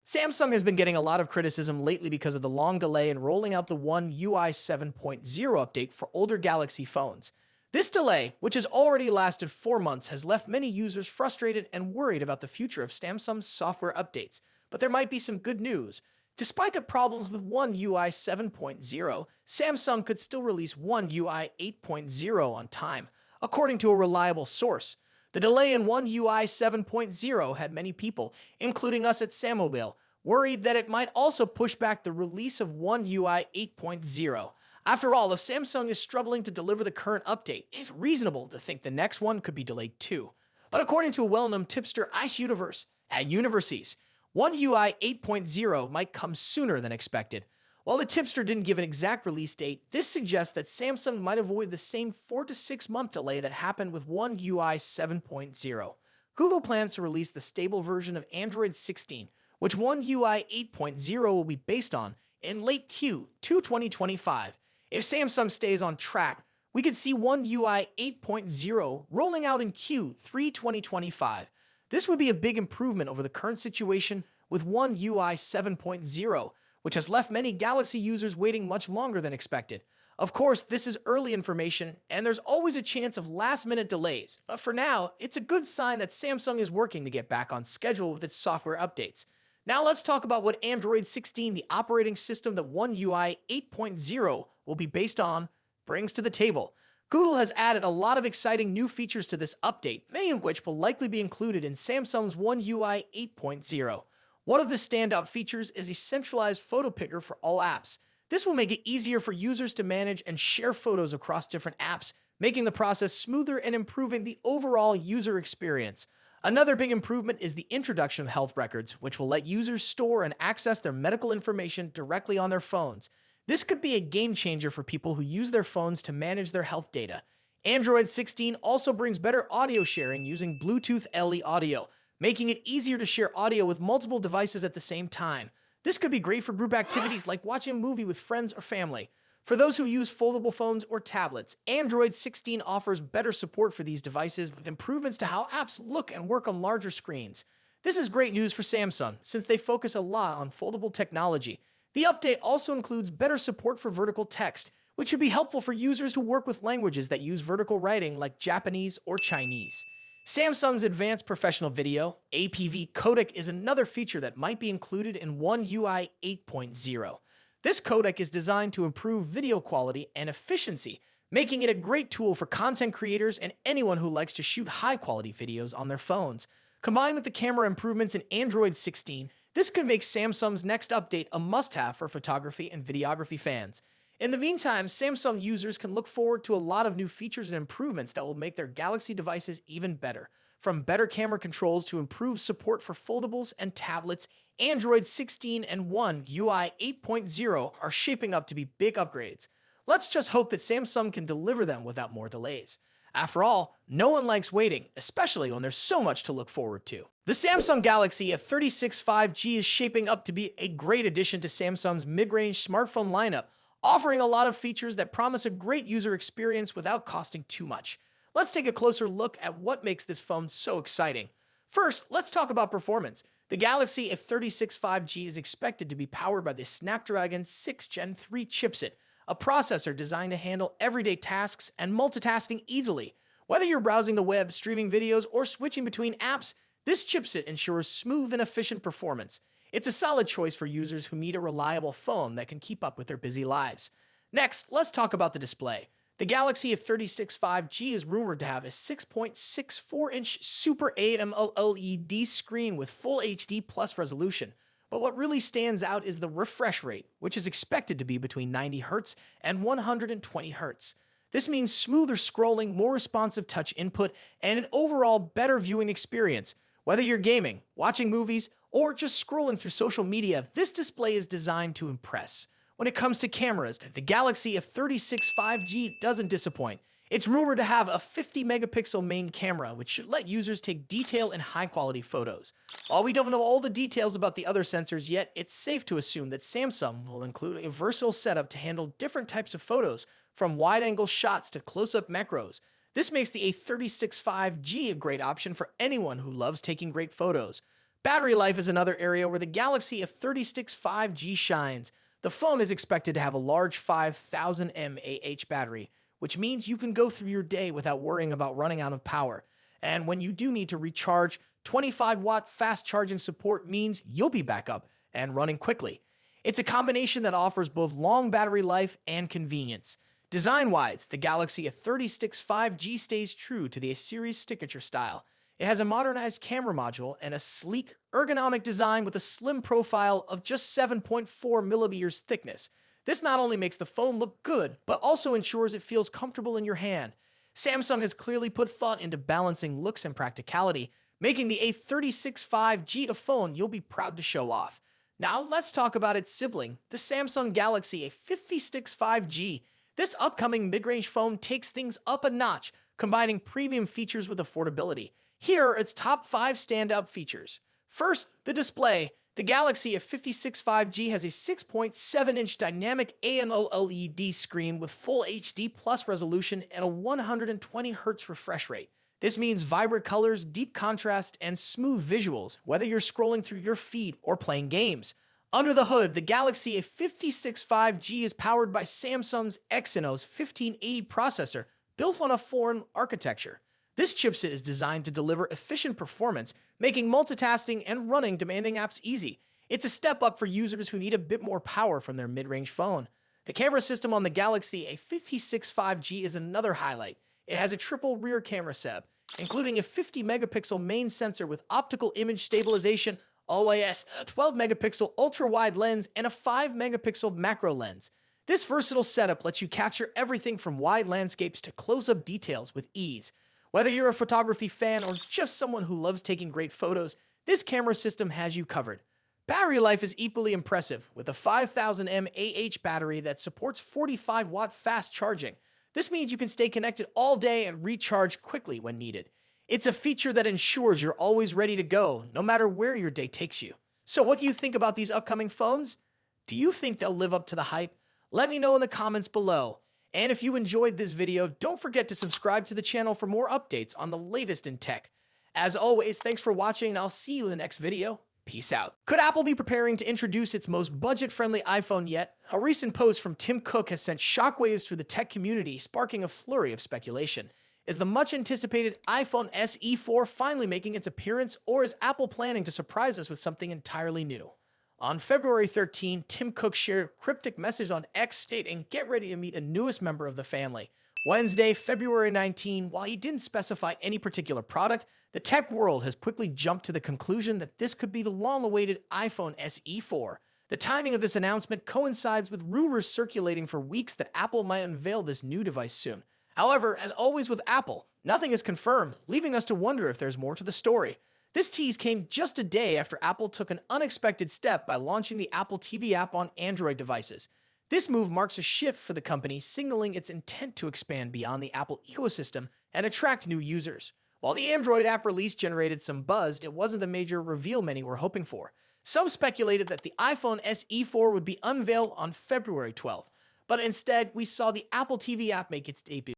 Samsung has been getting a lot of criticism lately because of the long delay in rolling out the One UI 7.0 update for older Galaxy phones. This delay, which has already lasted 4 months, has left many users frustrated and worried about the future of Samsung's software updates. But there might be some good news. Despite the problems with One UI 7.0, Samsung could still release One UI 8.0 on time, according to a reliable source. The delay in One UI 7.0 had many people, including us at Sammobile, worried that it might also push back the release of One UI 8.0. After all, if Samsung is struggling to deliver the current update, it's reasonable to think the next one could be delayed too. But according to a well-known tipster, Ice Universe, at Universes, One UI 8.0 might come sooner than expected. While the tipster didn't give an exact release date, this suggests that Samsung might avoid the same 4 to 6 month delay that happened with One UI 7.0. Google plans to release the stable version of Android 16, which One UI 8.0 will be based on, in late Q2 2025. If Samsung stays on track, we could see One UI 8.0 rolling out in Q3 2025. This would be a big improvement over the current situation with One UI 7.0, which has left many Galaxy users waiting much longer than expected. Of course, this is early information, and there's always a chance of last-minute delays, but for now, it's a good sign that Samsung is working to get back on schedule with its software updates. Now let's talk about what Android 16, the operating system that One UI 8.0 will be based on, brings to the table. Google has added a lot of exciting new features to this update, many of which will likely be included in Samsung's One UI 8.0. One of the standout features is a centralized photo picker for all apps. This will make it easier for users to manage and share photos across different apps, making the process smoother and improving the overall user experience. Another big improvement is the introduction of health records, which will let users store and access their medical information directly on their phones. This could be a game changer for people who use their phones to manage their health data. Android 16 also brings better audio sharing using Bluetooth LE audio, making it easier to share audio with multiple devices at the same time. This could be great for group activities like watching a movie with friends or family. For those who use foldable phones or tablets, Android 16 offers better support for these devices with improvements to how apps look and work on larger screens. This is great news for Samsung, since they focus a lot on foldable technology. The update also includes better support for vertical text, which should be helpful for users who work with languages that use vertical writing like Japanese or Chinese. Samsung's Advanced Professional Video, APV codec, is another feature that might be included in One UI 8.0. This codec is designed to improve video quality and efficiency, making it a great tool for content creators and anyone who likes to shoot high-quality videos on their phones. Combined with the camera improvements in Android 16, this could make Samsung's next update a must-have for photography and videography fans. In the meantime, Samsung users can look forward to a lot of new features and improvements that will make their Galaxy devices even better. From better camera controls to improved support for foldables and tablets, Android 16 and One UI 8.0 are shaping up to be big upgrades. Let's just hope that Samsung can deliver them without more delays. After all, no one likes waiting, especially when there's so much to look forward to. The Samsung Galaxy A36 5G is shaping up to be a great addition to Samsung's mid-range smartphone lineup, offering a lot of features that promise a great user experience without costing too much. Let's take a closer look at what makes this phone so exciting. First, let's talk about performance. The Galaxy A36 5G is expected to be powered by the Snapdragon 6 Gen 3 chipset, a processor designed to handle everyday tasks and multitasking easily. Whether you're browsing the web, streaming videos, or switching between apps, this chipset ensures smooth and efficient performance. It's a solid choice for users who need a reliable phone that can keep up with their busy lives. Next, let's talk about the display. The Galaxy A36 5G is rumored to have a 6.64-inch Super AMOLED screen with Full HD Plus resolution. But what really stands out is the refresh rate, which is expected to be between 90 Hz and 120 Hz. This means smoother scrolling, more responsive touch input, and an overall better viewing experience. Whether you're gaming, watching movies, or just scrolling through social media, this display is designed to impress. When it comes to cameras, the Galaxy F36 5G doesn't disappoint. It's rumored to have a 50-megapixel main camera, which should let users take detailed and high-quality photos. While we don't know all the details about the other sensors yet, it's safe to assume that Samsung will include a versatile setup to handle different types of photos, from wide-angle shots to close-up macros. This makes the A36 5G a great option for anyone who loves taking great photos. Battery life is another area where the Galaxy S36 5G shines. The phone is expected to have a large 5000 mAh battery, which means you can go through your day without worrying about running out of power. And when you do need to recharge, 25-watt fast charging support means you'll be back up and running quickly. It's a combination that offers both long battery life and convenience. Design-wise, the Galaxy S36 5G stays true to the A-series signature style. It has a modernized camera module and a sleek, ergonomic design with a slim profile of just 7.4 millimeters thickness. This not only makes the phone look good, but also ensures it feels comfortable in your hand. Samsung has clearly put thought into balancing looks and practicality, making the A36 5G a phone you'll be proud to show off. Now let's talk about its sibling, the Samsung Galaxy A56 5G. This upcoming mid-range phone takes things up a notch, combining premium features with affordability. Here are its top 5 standout features. First, the display. The Galaxy S56 5G has a 6.7-inch dynamic AMOLED screen with full HD plus resolution and a 120Hz refresh rate. This means vibrant colors, deep contrast, and smooth visuals, whether you're scrolling through your feed or playing games. Under the hood, the Galaxy S56 5G is powered by Samsung's Exynos 1580 processor, built on a foreign architecture. This chipset is designed to deliver efficient performance, making multitasking and running demanding apps easy. It's a step up for users who need a bit more power from their mid-range phone. The camera system on the Galaxy S56 5G is another highlight. It has a triple rear camera setup, including a 50-megapixel main sensor with optical image stabilization, OIS, a 12-megapixel ultra-wide lens, and a 5-megapixel macro lens. This versatile setup lets you capture everything from wide landscapes to close-up details with ease. Whether you're a photography fan or just someone who loves taking great photos, this camera system has you covered. Battery life is equally impressive, with a 5000 mAh battery that supports 45-watt fast charging. This means you can stay connected all day and recharge quickly when needed. It's a feature that ensures you're always ready to go, no matter where your day takes you. So what do you think about these upcoming phones? Do you think they'll live up to the hype? Let me know in the comments below. And if you enjoyed this video, don't forget to subscribe to the channel for more updates on the latest in tech. As always, thanks for watching, and I'll see you in the next video. Peace out. Could Apple be preparing to introduce its most budget-friendly iPhone yet? A recent post from Tim Cook has sent shockwaves through the tech community, sparking a flurry of speculation. Is the much-anticipated iPhone SE 4 finally making its appearance, or is Apple planning to surprise us with something entirely new? On February 13, Tim Cook shared a cryptic message on X stating, "Get ready to meet the newest member of the family." Wednesday, February 19, while he didn't specify any particular product, the tech world has quickly jumped to the conclusion that this could be the long-awaited iPhone SE 4. The timing of this announcement coincides with rumors circulating for weeks that Apple might unveil this new device soon. However, as always with Apple, nothing is confirmed, leaving us to wonder if there's more to the story. This tease came just a day after Apple took an unexpected step by launching the Apple TV app on Android devices. This move marks a shift for the company, signaling its intent to expand beyond the Apple ecosystem and attract new users. While the Android app release generated some buzz, it wasn't the major reveal many were hoping for. Some speculated that the iPhone SE 4 would be unveiled on February 12th, but instead we saw the Apple TV app make its debut.